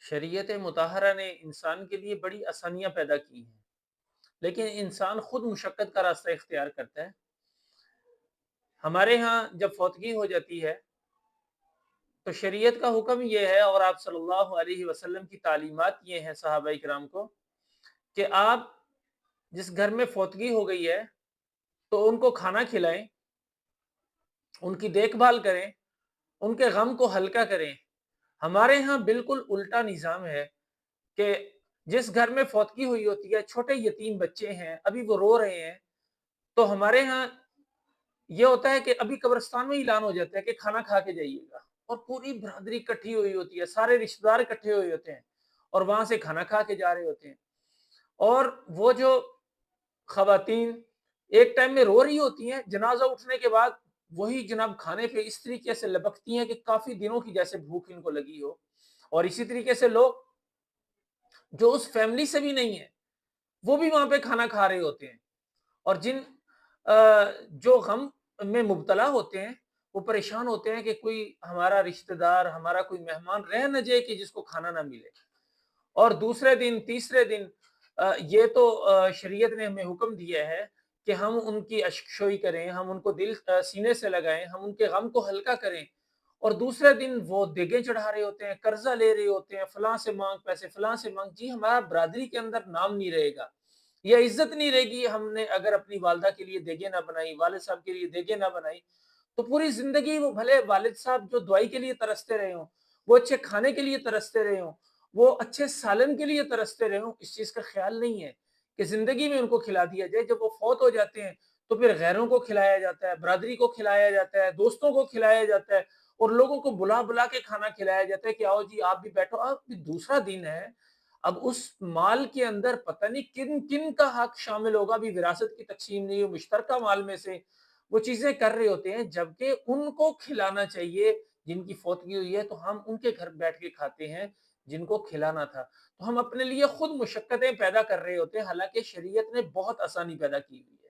شریعت مطہرہ نے انسان کے لیے بڑی آسانیاں پیدا کی ہیں، لیکن انسان خود مشقت کا راستہ اختیار کرتا ہے۔ ہمارے ہاں جب فوتگی ہو جاتی ہے تو شریعت کا حکم یہ ہے، اور آپ صلی اللہ علیہ وسلم کی تعلیمات یہ ہیں صحابہ کرام کو، کہ آپ جس گھر میں فوتگی ہو گئی ہے تو ان کو کھانا کھلائیں، ان کی دیکھ بھال کریں، ان کے غم کو ہلکا کریں۔ ہمارے ہاں بالکل الٹا نظام ہے کہ جس گھر میں فوتگی ہوئی ہوتی ہے، چھوٹے یتیم بچے ہیں، ابھی وہ رو رہے ہیں، تو ہمارے ہاں یہ ہوتا ہے کہ ابھی قبرستان میں اعلان ہو جاتا ہے کہ کھانا کھا کے جائیے گا، اور پوری برادری اکٹھی ہوئی ہوتی ہے، سارے رشتہ دار اکٹھے ہوئے ہوتے ہیں اور وہاں سے کھانا کھا کے جا رہے ہوتے ہیں۔ اور وہ جو خواتین ایک ٹائم میں رو رہی ہوتی ہیں، جنازہ اٹھنے کے بعد وہی جناب کھانے پہ اس طریقے سے لپکتی ہیں کہ کافی دنوں کی جیسے بھوک ان کو لگی ہو۔ اور اسی طریقے سے لوگ جو اس فیملی سے بھی نہیں ہے وہ بھی وہاں پہ کھانا کھا رہے ہوتے ہیں، اور جن جو غم میں مبتلا ہوتے ہیں وہ پریشان ہوتے ہیں کہ کوئی ہمارا رشتہ دار، ہمارا کوئی مہمان رہ نہ جائے کہ جس کو کھانا نہ ملے۔ اور دوسرے دن، تیسرے دن یہ تو شریعت نے ہمیں حکم دیا ہے کہ ہم ان کی اشکشوئی کریں، ہم ان کو دل سینے سے لگائیں، ہم ان کے غم کو ہلکا کریں۔ اور دوسرے دن وہ دیگیں چڑھا رہے ہوتے ہیں، قرضہ لے رہے ہوتے ہیں، فلاں سے مانگ پیسے، فلاں سے مانگ، جی ہمارا برادری کے اندر نام نہیں رہے گا یا عزت نہیں رہے گی۔ ہم نے اگر اپنی والدہ کے لیے دیگیں نہ بنائی، والد صاحب کے لیے دیگیں نہ بنائی، تو پوری زندگی وہ بھلے والد صاحب جو دوائی کے لیے ترستے رہے ہوں، وہ اچھے کھانے کے لیے ترستے رہے ہوں، وہ اچھے سالن کے لیے ترستے رہے ہوں، اس چیز کا خیال نہیں ہے کہ زندگی میں ان کو کھلا دیا جائے۔ جب وہ فوت ہو جاتے ہیں تو پھر غیروں کو کھلایا جاتا ہے، برادری کو کھلایا جاتا ہے، دوستوں کو کھلایا جاتا ہے، اور لوگوں کو بلا بلا کے کھانا کھلایا جاتا ہے کہ آؤ جی آپ بھی بیٹھو۔ اب دوسرا دن ہے، اب اس مال کے اندر پتہ نہیں کن کن کا حق شامل ہوگا، بھی وراثت کی تقسیم نہیں ہو، مشترکہ مال میں سے وہ چیزیں کر رہے ہوتے ہیں، جبکہ ان کو کھلانا چاہیے جن کی فوتگی ہوئی ہے، تو ہم ان کے گھر بیٹھ کے کھاتے ہیں جن کو کھلانا تھا۔ تو ہم اپنے لیے خود مشقتیں پیدا کر رہے ہوتے ہیں، حالانکہ شریعت نے بہت آسانی پیدا کی ہوئی ہے۔